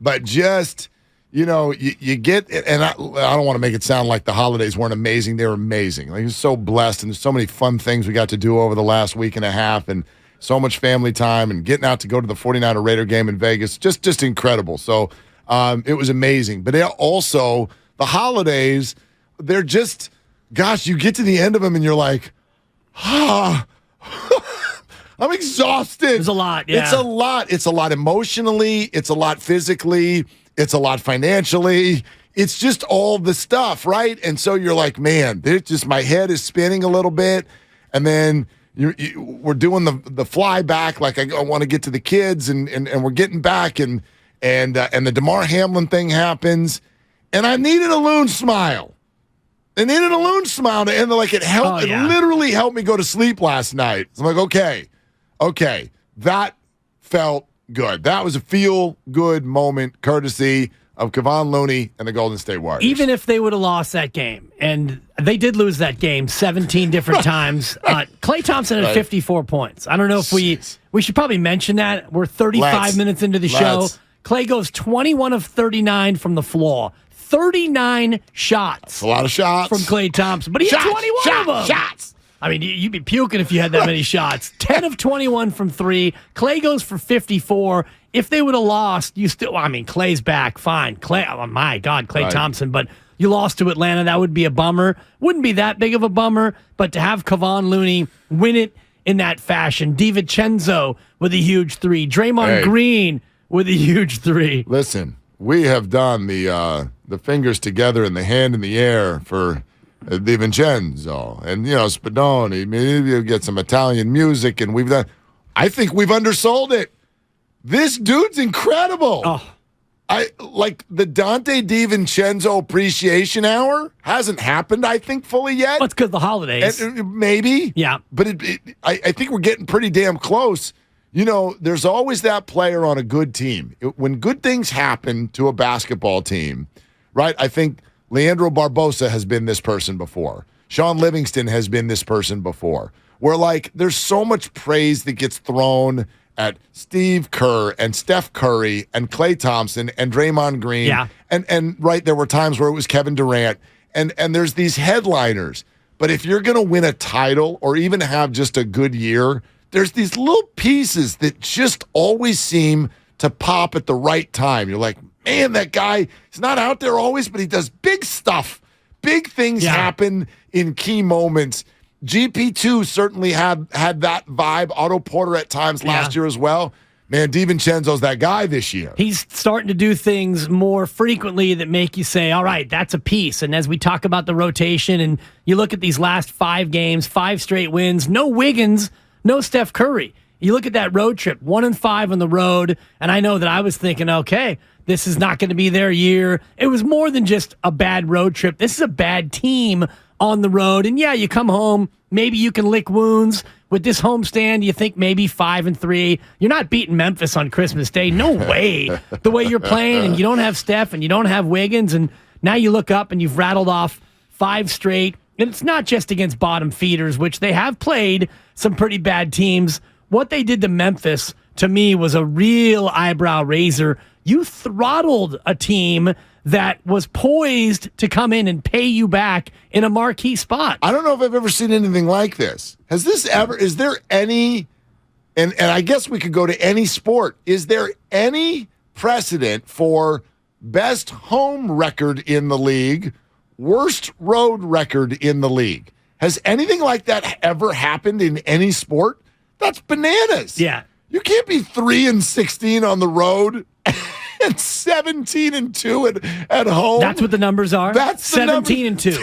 but just, you get, and I don't want to make it sound like the holidays weren't amazing. They were amazing. Like, we're so blessed, and there's so many fun things we got to do over the last week and a half, and so much family time, and getting out to go to the 49er Raider game in Vegas, just incredible. So it was amazing. But also, the holidays, they're just, gosh, you get to the end of them, and you're like, I'm exhausted. It's a lot, yeah. It's a lot. It's a lot emotionally. It's a lot physically. It's a lot financially. It's just all the stuff, right? And so you're like, man, my head is spinning a little bit. And then we're doing the fly back, like I want to get to the kids, and we're getting back, and the DeMar Hamlin thing happens, and I needed a loon smile. I needed a loon smile to end. Like, it helped. It literally helped me go to sleep last night. So I'm like, okay, that felt good. That was a feel-good moment, courtesy of Kevon Looney and the Golden State Warriors. Even if they would have lost that game, and they did lose that game 17 different times, Klay Thompson had 54 points. I don't know if we should probably mention that. We're 35 minutes into the show. Klay goes 21 of 39 from the floor. 39 shots. That's a lot of shots. From Klay Thompson. But he had 21 of them. Shots. I mean, you'd be puking if you had that many shots. 10 of 21 from 3. Klay goes for 54. If they would have lost, Klay's back. Fine. Oh my God, Klay Thompson. But you lost to Atlanta. That would be a bummer. Wouldn't be that big of a bummer. But to have Kevon Looney win it in that fashion. DiVincenzo with a huge 3. Draymond Green with a huge 3. Listen, we have done the fingers together and the hand in the air for DiVincenzo and Spadoni. Maybe you get some Italian music, and I think we've undersold it. This dude's incredible. Oh. I like the Dante DiVincenzo appreciation hour hasn't happened, I think, fully yet. Well, it's because the holidays. Maybe. Yeah. But I think we're getting pretty damn close. There's always that player on a good team. When good things happen to a basketball team, right? I think Leandro Barbosa has been this person before. Sean Livingston has been this person before. Where, there's so much praise that gets thrown at Steve Kerr and Steph Curry and Klay Thompson and Draymond Green. Yeah. And there were times where it was Kevin Durant. And there's these headliners. But if you're going to win a title or even have just a good year, there's these little pieces that just always seem to pop at the right time. You're like, man, that guy is not out there always, but he does big stuff. Big things happen in key moments. GP2 certainly had that vibe. Otto Porter at times last year as well. Man, DiVincenzo's that guy this year. He's starting to do things more frequently that make you say, all right, that's a piece. And as we talk about the rotation and you look at these last 5 games, 5 straight wins, no Wiggins, no Steph Curry. You look at that road trip, 1-5 on the road, and I know that I was thinking, okay, this is not going to be their year. It was more than just a bad road trip. This is a bad team on the road. And yeah, you come home, maybe you can lick wounds. With this homestand, you think maybe 5-3. You're not beating Memphis on Christmas Day. No way. The way you're playing, and you don't have Steph, and you don't have Wiggins, and now you look up and you've rattled off 5 straight. And it's not just against bottom feeders, which they have played some pretty bad teams. What they did to Memphis, to me, was a real eyebrow raiser. You throttled a team that was poised to come in and pay you back in a marquee spot. I don't know if I've ever seen anything like this. Is there any, and I guess we could go to any sport, is there any precedent for best home record in the league, worst road record in the league? Has anything like that ever happened in any sport? That's bananas. Yeah. You can't be 3-16 on the road and 17-2 at home. That's what the numbers are. That's 17-2.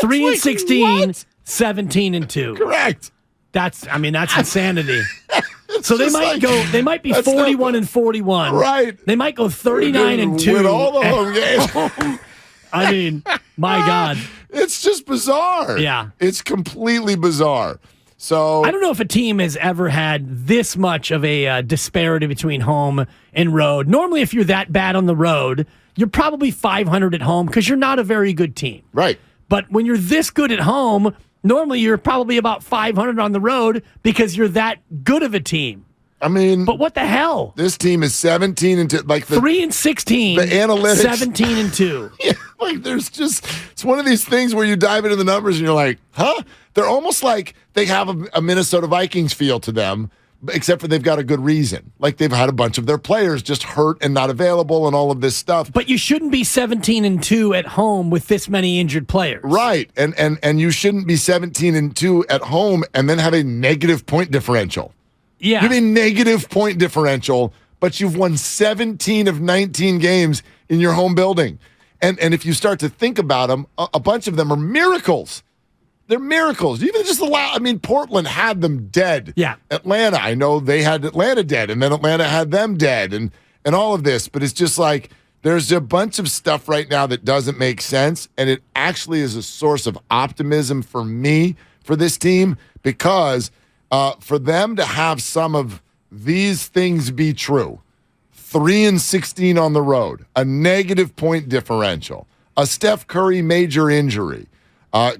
3-16, 17-2. Correct. That's insanity. So they might be 41-41. Right. They might go 39-2. Win all the home games. I mean, my God. It's just bizarre. Yeah. It's completely bizarre. So I don't know if a team has ever had this much of a disparity between home and road. Normally, if you're that bad on the road, you're probably 500 at home because you're not a very good team. Right. But when you're this good at home, normally you're probably about 500 on the road because you're that good of a team. I mean, but what the hell? This team is 17-2, like 3-16. The analytics, 17-2. Yeah, like it's one of these things where you dive into the numbers and you're like, huh? They're almost like they have a Minnesota Vikings feel to them, except for they've got a good reason. Like they've had a bunch of their players just hurt and not available and all of this stuff. But you shouldn't be 17-2 at home with this many injured players. Right. And you shouldn't be 17-2 at home and then have a negative point differential. Yeah. You have a negative point differential, but you've won 17 of 19 games in your home building. And if you start to think about them, a bunch of them are miracles. They're miracles. Even just Portland had them dead. Yeah. Atlanta, I know they had Atlanta dead, and then Atlanta had them dead, and all of this. But it's just like there's a bunch of stuff right now that doesn't make sense, and it actually is a source of optimism for me for this team because for them to have some of these things be true, 3-16 on the road, a negative point differential, a Steph Curry major injury,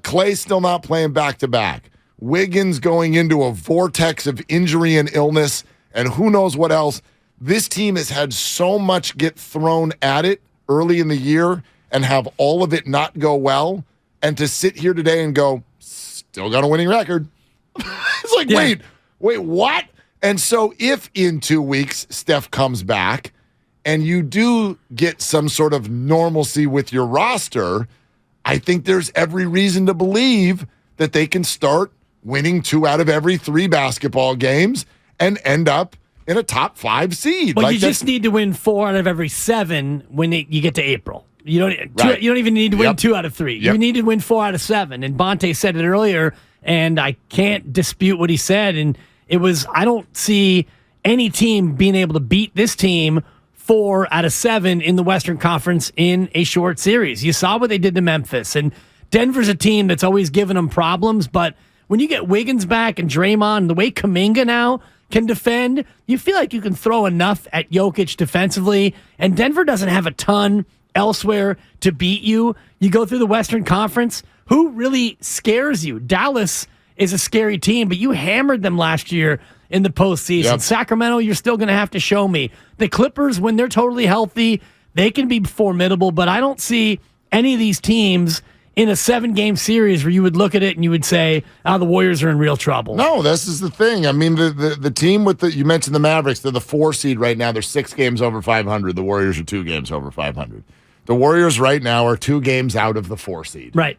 Clay still not playing back-to-back. Wiggins going into a vortex of injury and illness, and who knows what else. This team has had so much get thrown at it early in the year and have all of it not go well, and to sit here today and go, still got a winning record. It's like, yeah. wait, what? And so if in 2 weeks Steph comes back and you do get some sort of normalcy with your roster, I think there's every reason to believe that they can start winning 2 out of every 3 basketball games and end up in a top 5 seed. Well, you just need to win 4 out of every 7 when you get to April. You don't even need to win 2 out of 3. Yep. You need to win 4 out of 7. And Bonte said it earlier, and I can't dispute what he said. And it was, I don't see any team being able to beat this team 4 out of 7 in the Western Conference in a short series. You saw what they did to Memphis, and Denver's a team that's always given them problems, but when you get Wiggins back and Draymond, the way Kuminga now can defend, you feel like you can throw enough at Jokic defensively, and Denver doesn't have a ton elsewhere to beat you. You go through the Western Conference, who really scares you? Dallas is a scary team, but you hammered them last year in the postseason. Yep. Sacramento, you're still going to have to show me. The Clippers, when they're totally healthy, they can be formidable, but I don't see any of these teams in a 7-game series where you would look at it and you would say, the Warriors are in real trouble. No, this is the thing. I mean, the team you mentioned the Mavericks, they're the 4 seed right now. They're 6 games over 500. The Warriors are 2 games over 500. The Warriors right now are 2 games out of the 4 seed. Right.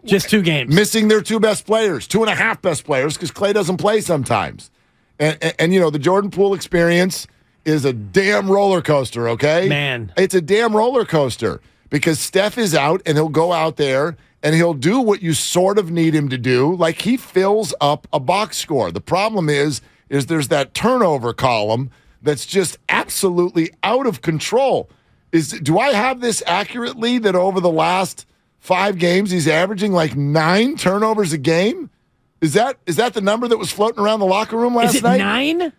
Just 2 games. Missing their 2 best players, 2.5 best players, because Clay doesn't play sometimes. And the Jordan Poole experience is a damn roller coaster, okay? Man. It's a damn roller coaster because Steph is out and he'll go out there and he'll do what you sort of need him to do. Like he fills up a box score. The problem is there's that turnover column that's just absolutely out of control. Do I have this accurately that over the last 5 games, he's averaging like 9 turnovers a game? Is that the number that was floating around the locker room last night? 9?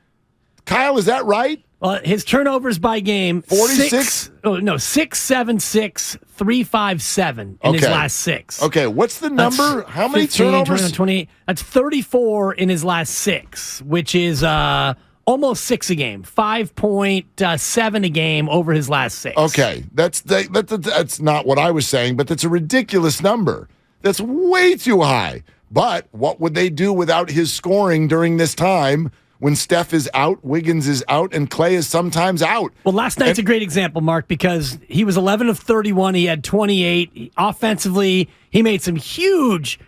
Kyle, is that right? Well, his turnovers by game, 46? 6, 7, 6, 3, 5, 7 in his last 6. Okay, what's the number? How many 15, turnovers? 28. That's 34 in his last 6, which is almost 6 a game. 5.7 a game over his last 6. Okay, that's not what I was saying, but that's a ridiculous number. That's way too high. But what would they do without his scoring during this time when Steph is out, Wiggins is out, and Clay is sometimes out? Well, last night's a great example, Mark, because he was 11 of 31. He had 28. Offensively, he made some huge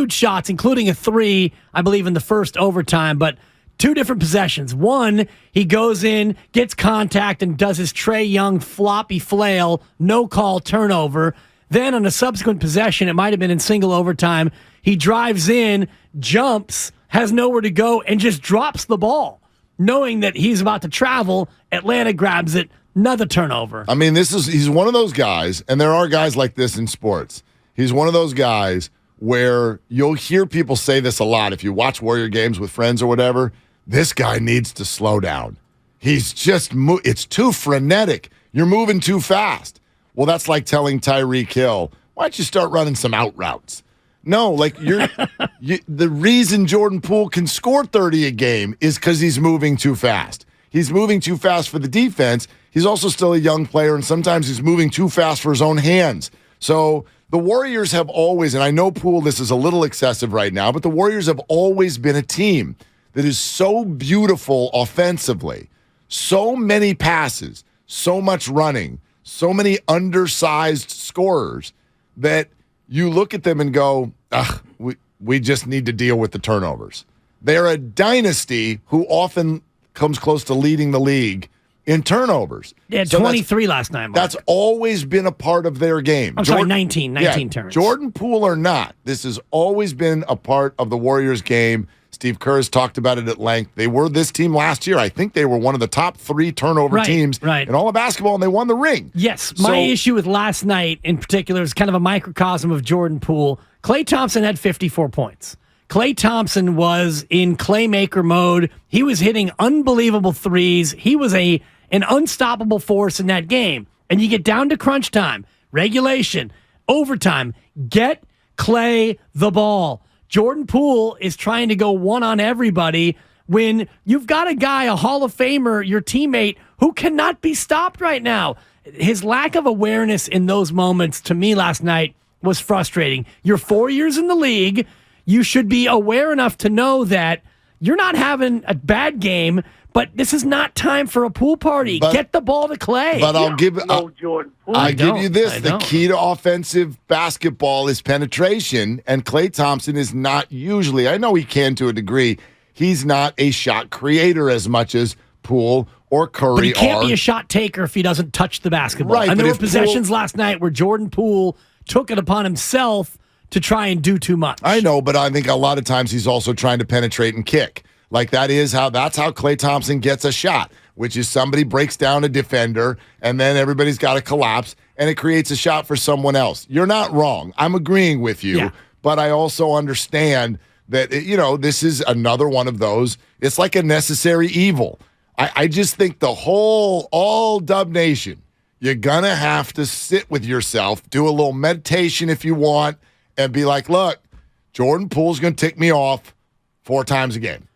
shots, including a 3, I believe, in the first overtime. But 2 different possessions. One, he goes in, gets contact, and does his Trae Young floppy flail, no call turnover. Then on a subsequent possession, it might have been in single overtime, he drives in, jumps, has nowhere to go, and just drops the ball, knowing that he's about to travel. Atlanta grabs it, another turnover. I mean, he's one of those guys, and there are guys like this in sports. He's one of those guys where you'll hear people say this a lot. If you watch Warrior games with friends or whatever, this guy needs to slow down. He's just, it's too frenetic. You're moving too fast. Well, that's like telling Tyreek Hill, why don't you start running some out routes? No, like the reason Jordan Poole can score 30 a game is because he's moving too fast. He's moving too fast for the defense. He's also still a young player, and sometimes he's moving too fast for his own hands. So the Warriors have always, and I know Poole, this is a little excessive right now, but the Warriors have always been a team that is so beautiful offensively. So many passes, so much running, so many undersized scorers that you look at them and go, ugh, we just need to deal with the turnovers. They're a dynasty who often comes close to leading the league in turnovers. Yeah, so 23 last night, Mark. That's always been a part of their game. I'm sorry, 19 turns. Jordan Poole or not, this has always been a part of the Warriors' game. Steve Kerr has talked about it at length. They were this team last year. I think they were one of the top 3 turnover teams in all of basketball, and they won the ring. Yes, my issue with last night in particular is kind of a microcosm of Jordan Poole. Klay Thompson had 54 points. Klay Thompson was in Claymaker mode. He was hitting unbelievable threes. He was an unstoppable force in that game. And you get down to crunch time, regulation, overtime. Get Klay the ball. Jordan Poole is trying to go one on everybody when you've got a guy, a Hall of Famer, your teammate, who cannot be stopped right now. His lack of awareness in those moments, to me last night, was frustrating. You're 4 years in the league. You should be aware enough to know that you're not having a bad game, but this is not time for a pool party. Get the ball to Klay. But I'll give Jordan. I give you this. The key to offensive basketball is penetration, and Klay Thompson is not usually, I know he can to a degree, he's not a shot creator as much as Poole or Curry but he can't be a shot taker if he doesn't touch the basketball. Right, and there were possessions last night where Jordan Poole took it upon himself to try and do too much. I know, but I think a lot of times he's also trying to penetrate and kick. Like that's how Klay Thompson gets a shot, which is somebody breaks down a defender and then everybody's got to collapse and it creates a shot for someone else. You're not wrong. I'm agreeing with you, but I also understand that, this is another one of those. It's like a necessary evil. I just think all Dub Nation, you're going to have to sit with yourself, do a little meditation if you want, and be like, look, Jordan Poole's going to tick me off 4 times a game.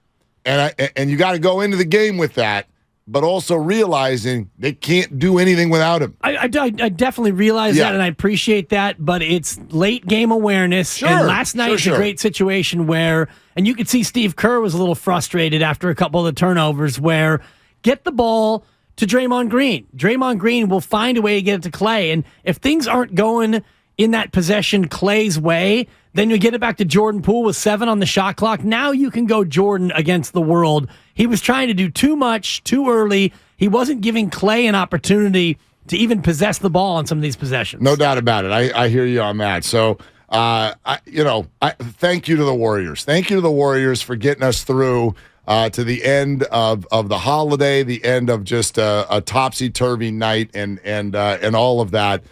And you got to go into the game with that, but also realizing they can't do anything without him. I definitely realize that, and I appreciate that, but it's late game awareness. Sure, and last night's a great situation where, and you could see Steve Kerr was a little frustrated after a couple of the turnovers, where get the ball to Draymond Green. Draymond Green will find a way to get it to Klay, and if things aren't going in that possession Klay's way, then you get it back to Jordan Poole with 7 on the shot clock. Now you can go Jordan against the world. He was trying to do too much, too early. He wasn't giving Klay an opportunity to even possess the ball on some of these possessions. No doubt about it. I hear you on that. So, thank you to the Warriors. Thank you to the Warriors for getting us through to the end of the holiday, the end of just a topsy-turvy night and all of that.